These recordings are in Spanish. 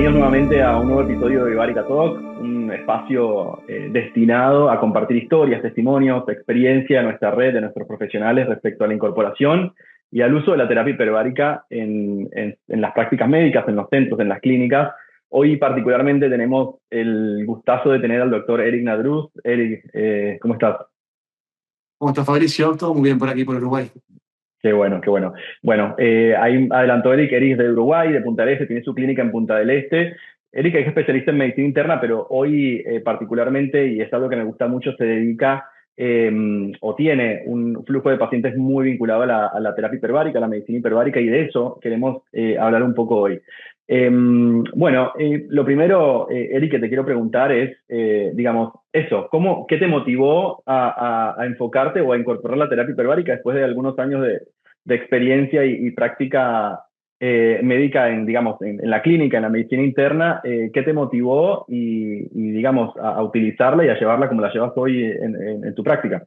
bienvenidos nuevamente a un nuevo episodio de Ibarica Talk, un espacio destinado a compartir historias, testimonios, experiencia de nuestra red, de nuestros profesionales respecto a la incorporación y al uso de la terapia hiperbárica en las prácticas médicas, en los centros, en las clínicas. Hoy particularmente tenemos el gustazo de tener al doctor Eric Nadruz. Eric, ¿cómo estás? ¿Cómo está Fabricio? Todo muy bien por aquí, por Uruguay. Qué bueno, qué bueno. Bueno, ahí adelantó Eric, Eric es de Uruguay, de Punta del Este, tiene su clínica en Punta del Este. Eric es especialista en medicina interna, pero hoy particularmente, y es algo que me gusta mucho, se dedica o tiene un flujo de pacientes muy vinculado a la terapia hiperbárica, a la medicina hiperbárica, y de eso queremos hablar un poco hoy. Bueno, lo primero, Eric, que te quiero preguntar es, digamos, eso, ¿qué te motivó a enfocarte o a incorporar la terapia hiperbárica después de algunos años de experiencia y práctica médica digamos, en la clínica, en la medicina interna? ¿Qué te motivó digamos, a utilizarla y a llevarla como la llevas hoy en tu práctica?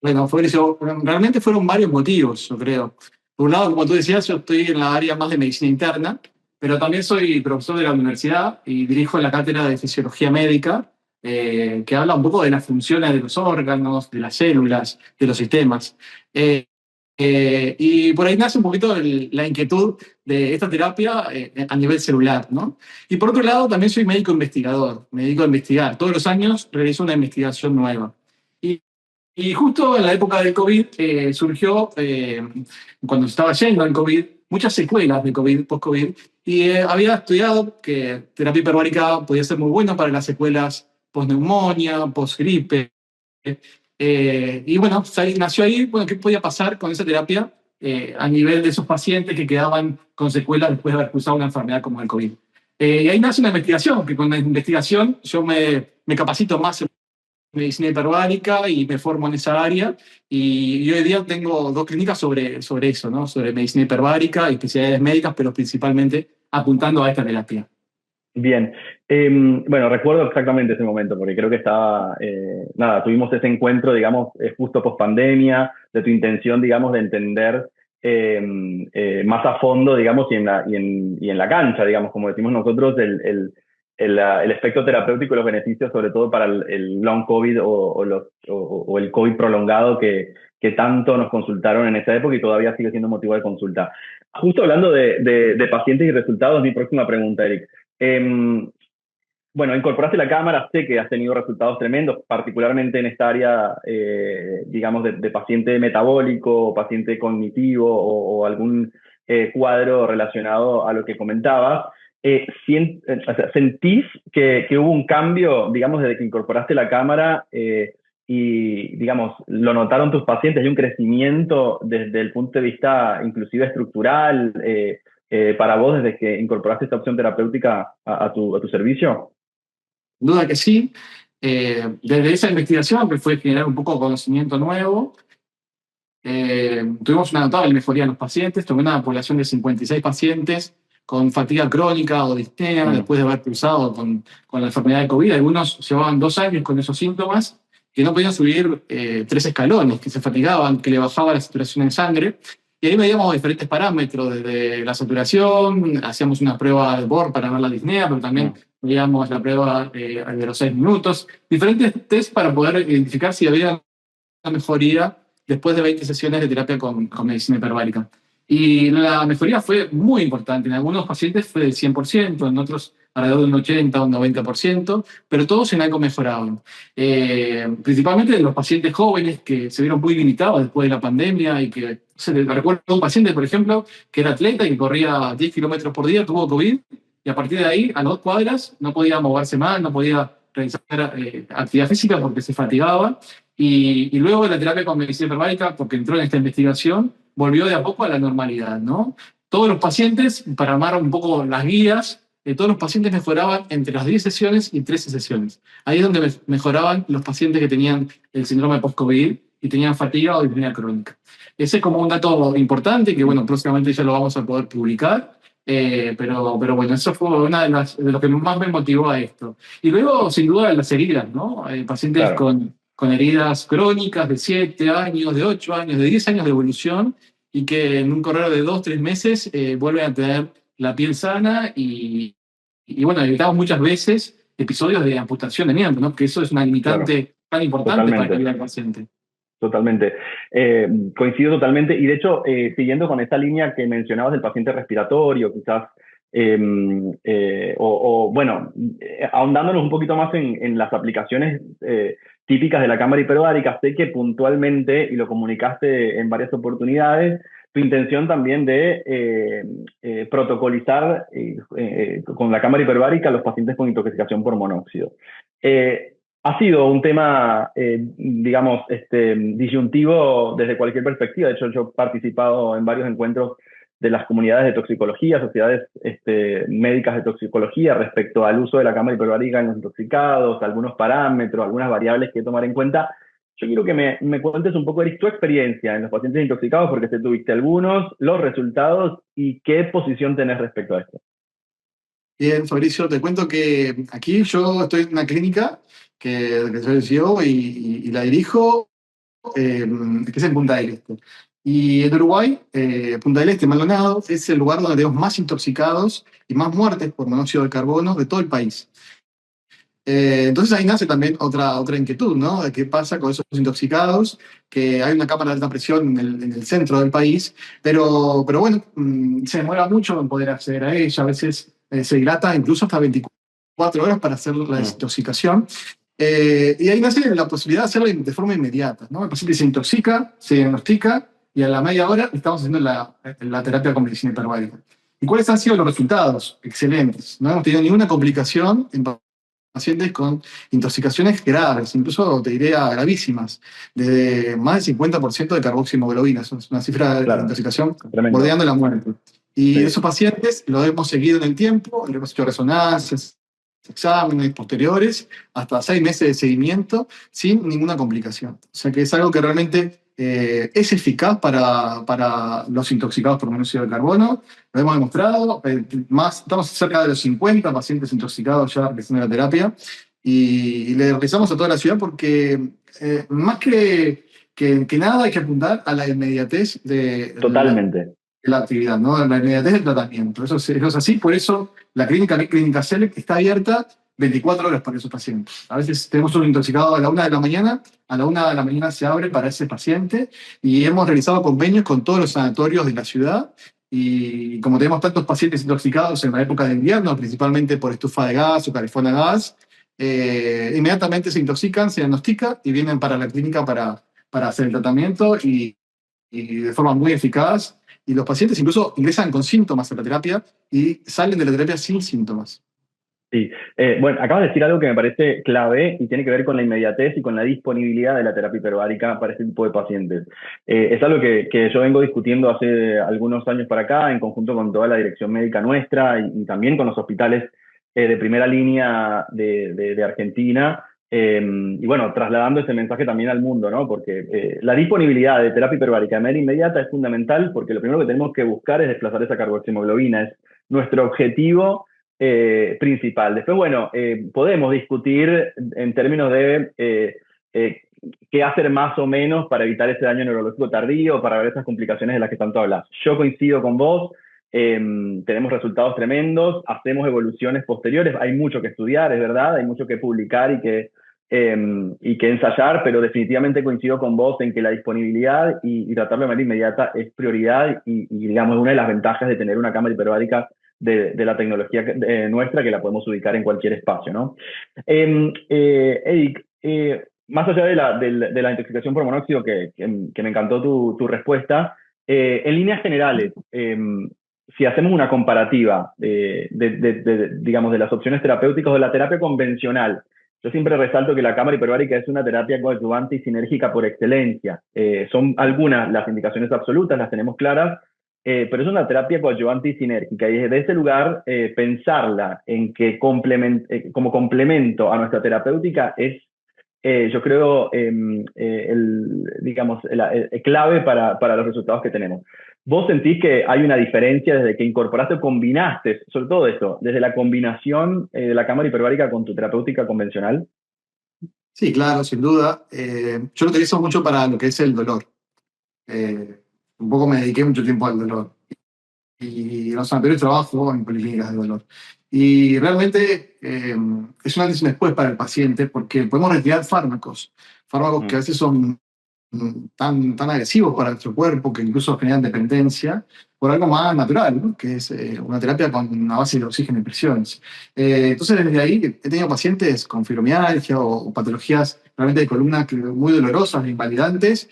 Bueno, Fabricio, realmente fueron varios motivos, yo creo. Por un lado, como tú decías, yo estoy en la área más de medicina interna, pero también soy profesor de la universidad y dirijo la cátedra de fisiología médica, que habla un poco de las funciones de los órganos, de las células, de los sistemas. Y por ahí nace un poquito la inquietud de esta terapia a nivel celular, ¿no? Y por otro lado, también soy médico investigador, me dedico a investigar. Todos los años realizo una investigación nueva. Y, y justo en la época del COVID surgió, cuando estaba yendo el COVID, muchas secuelas de COVID, post-COVID, y había estudiado que terapia hiperbárica podía ser muy buena para las secuelas post-neumonía, post-gripe. Y bueno, nació ahí, bueno, ¿qué podía pasar con esa terapia a nivel de esos pacientes que quedaban con secuelas después de haber cursado una enfermedad como el COVID? Y ahí nace una investigación, que con la investigación yo me capacito más en medicina hiperbárica y me formo en esa área. Y hoy día tengo dos clínicas sobre eso, ¿no? Sobre medicina hiperbárica y especialidades médicas, pero principalmente apuntando a esta terapia. Bien. Bueno, recuerdo exactamente ese momento, porque creo que estaba, nada, tuvimos ese encuentro, digamos, justo post pandemia, de tu intención, digamos, de entender más a fondo, digamos, y en la cancha, digamos, como decimos nosotros, el efecto terapéutico y los beneficios, sobre todo para el long COVID o el COVID prolongado que tanto nos consultaron en esa época y todavía sigue siendo motivo de consulta. Justo hablando de pacientes y resultados, mi próxima pregunta, Eric. Eh, bueno, incorporaste la cámara, sé que has tenido resultados tremendos, particularmente en esta área, digamos, de paciente metabólico, paciente cognitivo o algún cuadro relacionado a lo que comentabas. O sea, ¿sentís que hubo un cambio, digamos, desde que incorporaste la cámara y, digamos, lo notaron tus pacientes? ¿Hay un crecimiento desde el punto de vista inclusive estructural para vos desde que incorporaste esta opción terapéutica a tu servicio? Sin duda que sí. Desde esa investigación, que fue generar un poco de conocimiento nuevo, tuvimos una notable mejoría en los pacientes. Tuve una población de 56 pacientes con fatiga crónica o disnea Mm, después de haber cruzado con la enfermedad de COVID. Algunos llevaban 2 años con esos síntomas, que no podían subir 3 escalones, que se fatigaban, que le bajaba la saturación en sangre. Y ahí medíamos diferentes parámetros, desde la saturación, hacíamos una prueba de BOR para ver la disnea, pero también mm. medíamos la prueba de los 6 minutos. Diferentes test para poder identificar si había una mejoría después de 20 sesiones de terapia con medicina hiperbárica. Y la mejoría fue muy importante. En algunos pacientes fue del 100%, en otros alrededor de un 80 o un 90%, pero todos en algo mejoraban. Principalmente en los pacientes jóvenes que se vieron muy limitados después de la pandemia y que, recuerdo un paciente, por ejemplo, que era atleta y que corría 10 kilómetros por día, tuvo COVID, y a partir de ahí, a 2 cuadras, no podía moverse más, no podía realizar actividad física porque se fatigaba. Y luego de la terapia con medicina hiperbárica, porque entró en esta investigación, volvió de a poco a la normalidad, ¿no? Todos los pacientes, para armar un poco las guías, todos los pacientes mejoraban entre las 10 sesiones y 13 sesiones. Ahí es donde mejoraban los pacientes que tenían el síndrome post-COVID y tenían fatiga o disnea crónica. Ese es como un dato importante que, bueno, próximamente ya lo vamos a poder publicar. Pero bueno, eso fue una de lo que más me motivó a esto. Y luego, sin duda, las heridas, ¿no? Pacientes Claro. con heridas crónicas de 7 años, de 8 años, de 10 años de evolución y que en un correr de 2, 3 meses vuelven a tener la piel sana y bueno, evitamos muchas veces episodios de amputación de miembros, ¿no? Que eso es una Claro, limitante tan importante para la totalmente. vida del paciente. Totalmente. Coincido totalmente. Y de hecho, siguiendo con esta línea que mencionabas del paciente respiratorio, quizás, eh, bueno, ahondándonos un poquito más en las aplicaciones típicas de la cámara hiperbárica, sé que puntualmente, y lo comunicaste en varias oportunidades, tu intención también de protocolizar con la cámara hiperbárica a los pacientes con intoxicación por monóxido. Ha sido un tema, digamos, disyuntivo desde cualquier perspectiva. De hecho, yo he participado en varios encuentros de las comunidades de toxicología, sociedades médicas de toxicología, respecto al uso de la cámara hiperbárica en los intoxicados, algunos parámetros, algunas variables que tomar en cuenta. Yo quiero que me cuentes un poco, Eric, tu experiencia en los pacientes intoxicados, porque te tuviste algunos, los resultados y qué posición tenés respecto a esto. Bien, Fabricio, te cuento que aquí yo estoy en una clínica que soy el CEO y la dirijo, que es en Punta del Este. Y en Uruguay, Punta del Este, Maldonado, es el lugar donde tenemos más intoxicados y más muertes por monóxido de carbono de todo el país. Entonces ahí nace también otra inquietud, ¿no? De qué pasa con esos intoxicados, que hay una cámara de alta presión en el centro del país, pero bueno, se demora mucho en poder acceder a ella, a veces se dilata incluso hasta 24 horas para hacer la desintoxicación. Y ahí nace la posibilidad de hacerlo de forma inmediata, ¿no? El paciente se intoxica, se diagnostica y a la media hora estamos haciendo la terapia con medicina hiperbárica. ¿Y cuáles han sido los resultados? Excelentes. No hemos tenido ninguna complicación en pacientes con intoxicaciones graves, incluso te diría gravísimas, de más del 50% de carboxiemoglobina, es una cifra de Claro, intoxicación tremendo. bordeando la muerte. Y Sí. esos pacientes los hemos seguido en el tiempo, le hemos hecho resonancias, exámenes posteriores, hasta 6 meses de seguimiento sin ninguna complicación. O sea que es algo que realmente es eficaz para los intoxicados por monóxido de carbono. Lo hemos demostrado. Estamos cerca de los 50 pacientes intoxicados ya recibiendo la terapia. Y le realizamos a toda la ciudad porque más que nada hay que apuntar a la inmediatez Totalmente. la actividad, ¿no? La inmediatez del tratamiento. Eso es así, por eso la clínica Select está abierta 24 horas para esos pacientes. A veces tenemos un intoxicado a la 1 de la mañana, a la 1 de la mañana se abre para ese paciente y hemos realizado convenios con todos los sanatorios de la ciudad y como tenemos tantos pacientes intoxicados en la época de invierno, principalmente por estufa de gas o calefón a gas, inmediatamente se intoxican, se diagnostican y vienen para la clínica para hacer el tratamiento y de forma muy eficaz. Y los pacientes incluso ingresan con síntomas a la terapia y salen de la terapia sin síntomas. Sí, bueno, acabas de decir algo que me parece clave y tiene que ver con la inmediatez y con la disponibilidad de la terapia hiperbárica para este tipo de pacientes. Es algo que yo vengo discutiendo hace algunos años para acá, en conjunto con toda la dirección médica nuestra y también con los hospitales de primera línea de Argentina. Y bueno, trasladando ese mensaje también al mundo, ¿no? Porque la disponibilidad de terapia hiperbárica de manera inmediata es fundamental porque lo primero que tenemos que buscar es desplazar esa carboxiemoglobina, es nuestro objetivo principal. Después, bueno, podemos discutir en términos de qué hacer más o menos para evitar ese daño neurológico tardío, para ver esas complicaciones de las que tanto hablas. Yo coincido con vos, tenemos resultados tremendos, hacemos evoluciones posteriores, hay mucho que estudiar, es verdad, hay mucho que publicar y que ensayar, pero definitivamente coincido con vos en que la disponibilidad y tratarlo de manera inmediata es prioridad y digamos, una de las ventajas de tener una cámara hiperbárica de la tecnología nuestra que la podemos ubicar en cualquier espacio, ¿no? Eric, más allá de la intoxicación por monóxido, que me encantó tu respuesta, en líneas generales, si hacemos una comparativa digamos, de las opciones terapéuticas o de la terapia convencional, yo siempre resalto que la cámara hiperbárica es una terapia coadyuvante y sinérgica por excelencia. Son algunas las indicaciones absolutas, las tenemos claras, pero es una terapia coadyuvante y sinérgica. Y desde ese lugar, pensarla en que como complemento a nuestra terapéutica es, yo creo, digamos, clave para los resultados que tenemos. ¿Vos sentís que hay una diferencia desde que incorporaste o combinaste, sobre todo eso, desde la combinación de la cámara hiperbárica con tu terapéutica convencional? Sí, claro, sin duda. Yo lo utilizo mucho para lo que es el dolor. Un poco me dediqué mucho tiempo al dolor. Y en los anteriores trabajo en policlínicas de dolor. Y realmente es un antes y un después para el paciente porque podemos retirar fármacos que a Mm, veces son tan agresivos para nuestro cuerpo que incluso generan dependencia, por algo más natural, ¿no? Que es una terapia con una base de oxígeno y presiones. Entonces, desde ahí he tenido pacientes con fibromialgia o patologías realmente de columna muy dolorosas, invalidantes,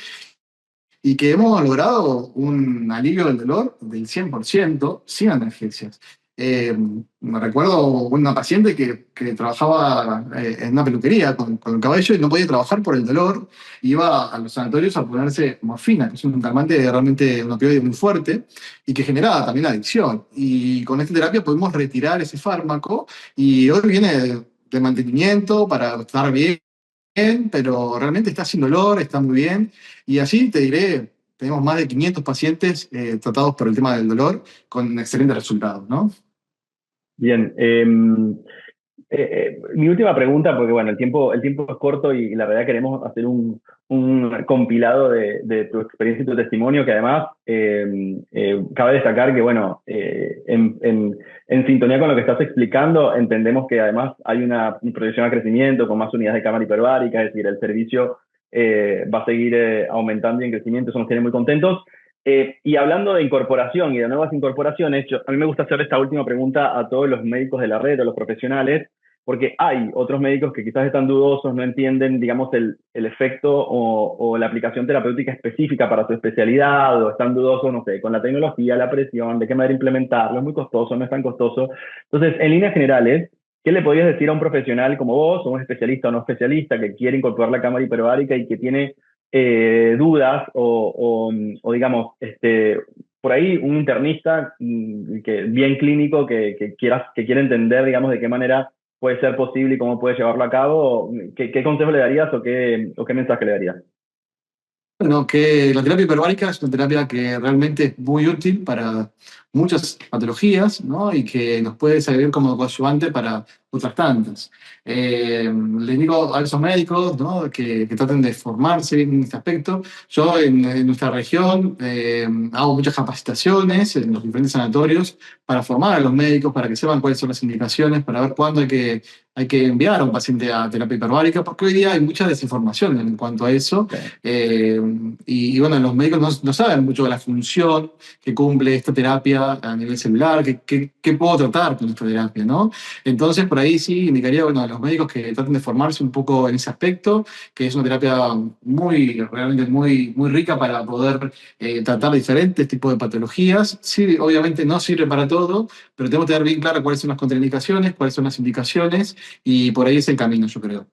y que hemos logrado un alivio del dolor del 100% sin analgesias. Me recuerdo una paciente que trabajaba en una peluquería con el cabello y no podía trabajar por el dolor. Iba a los sanatorios a ponerse morfina, que es un calmante realmente un opioide muy fuerte y que generaba también adicción. Y con esta terapia podemos retirar ese fármaco y hoy viene de mantenimiento para estar bien, pero realmente está sin dolor, está muy bien. Y así te diré, tenemos más de 500 pacientes tratados por el tema del dolor con excelentes resultados, ¿no? bien. Mi última pregunta, porque bueno, el tiempo es corto y la verdad queremos hacer un compilado de tu experiencia y tu testimonio, que además cabe destacar que, bueno, en sintonía con lo que estás explicando, entendemos que además hay una proyección a crecimiento con más unidades de cámara hiperbárica, es decir, el servicio va a seguir aumentando y en crecimiento, eso nos tiene muy contentos. Y hablando de incorporación y de nuevas incorporaciones, a mí me gusta hacer esta última pregunta a todos los médicos de la red, a los profesionales, porque hay otros médicos que quizás están dudosos, no entienden, digamos, el efecto o la aplicación terapéutica específica para su especialidad, o están dudosos, no sé, con la tecnología, la presión, de qué manera implementarlo, es muy costoso, no es tan costoso. Entonces, en líneas generales, ¿qué le podrías decir a un profesional como vos, o un especialista o no especialista, que quiere incorporar la cámara hiperbárica y que tiene dudas o digamos, por ahí un internista bien clínico que quiera entender, digamos, de qué manera puede ser posible y cómo puede llevarlo a cabo? ¿Qué consejo le darías o qué mensaje le darías? Bueno, que la terapia hiperbárica es una terapia que realmente es muy útil para muchas patologías, ¿no? Y que nos puede servir como coadyuvante para otras tantas. Les digo a esos médicos, ¿no? Que traten de formarse en este aspecto. Yo en nuestra región hago muchas capacitaciones en los diferentes sanatorios para formar a los médicos, para que sepan cuáles son las indicaciones, para ver cuándo hay que enviar a un paciente a terapia hiperbárica, porque hoy día hay mucha desinformación en cuanto a eso. Sí. Eh, bueno, los médicos no saben mucho de la función que cumple esta terapia a nivel celular, qué puedo tratar con esta terapia, ¿no? Entonces, por ahí sí indicaría, bueno, a los médicos que traten de formarse un poco en ese aspecto, que es una terapia realmente muy rica para poder tratar diferentes tipos de patologías. Sí, obviamente no sirve para todo, pero tenemos que tener bien claro cuáles son las contraindicaciones, cuáles son las indicaciones, y por ahí es el camino, yo creo.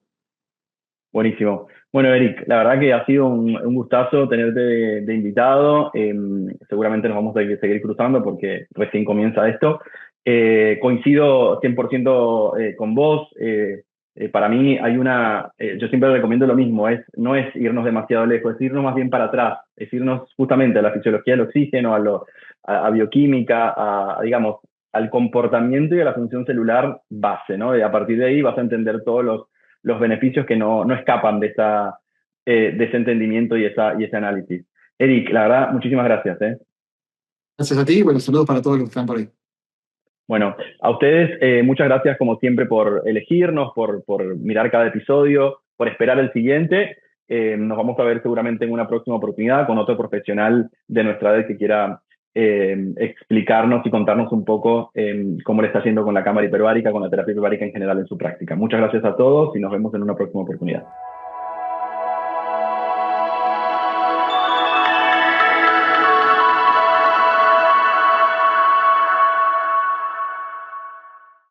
Buenísimo. Bueno, Eric, la verdad que ha sido un gustazo tenerte de invitado. Seguramente nos vamos a seguir cruzando porque recién comienza esto. Coincido 100% con vos. Para mí yo siempre recomiendo lo mismo, no es irnos demasiado lejos, es irnos más bien para atrás, es irnos justamente a la fisiología del oxígeno, a bioquímica, digamos, al comportamiento y a la función celular base, ¿no? Y a partir de ahí vas a entender todos los beneficios que no escapan de ese entendimiento y ese análisis. Eric, la verdad, muchísimas gracias. Gracias a ti, bueno, saludos para todos los que están por ahí. Bueno, a ustedes muchas gracias como siempre por elegirnos, por mirar cada episodio, por esperar el siguiente. Nos vamos a ver seguramente en una próxima oportunidad con otro profesional de nuestra red que quiera explicarnos y contarnos un poco cómo le está haciendo con la cámara hiperbárica, con la terapia hiperbárica en general en su práctica. Muchas gracias a todos y nos vemos en una próxima oportunidad.